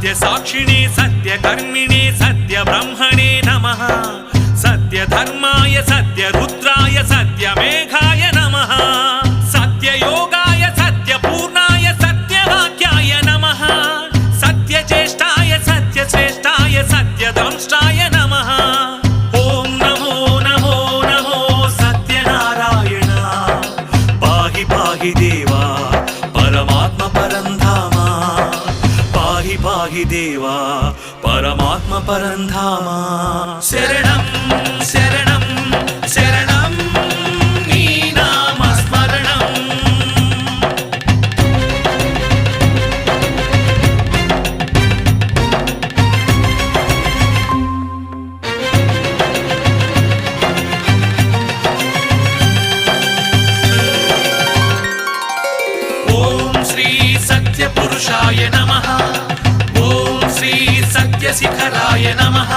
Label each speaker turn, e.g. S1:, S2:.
S1: सत्य साक्षिणे सत्य कर्मिणे सत्य ब्रह्मणे नमः सत्य धर्माय सत्य रुद्राय सत्य मेघाय नमः सत्य योगाय सत्य पूर्णाय सत्य वाक्याय नमः सत्य ज्येष्ठाय सत्य श्रेष्ठाय सत्य दंष्टाय नमः ओम नमो नमो नमो सत्यनारायण पाहि पाहि देवा परमात्मा परंधामा पाहि पाहि देवा परमात्मा परंधामा शरणं शरणं शरणं नी नाम स्मरणं ओम श्री सत्य पुरुषाय नमः ओम श्री सत्य शिखराय नमः।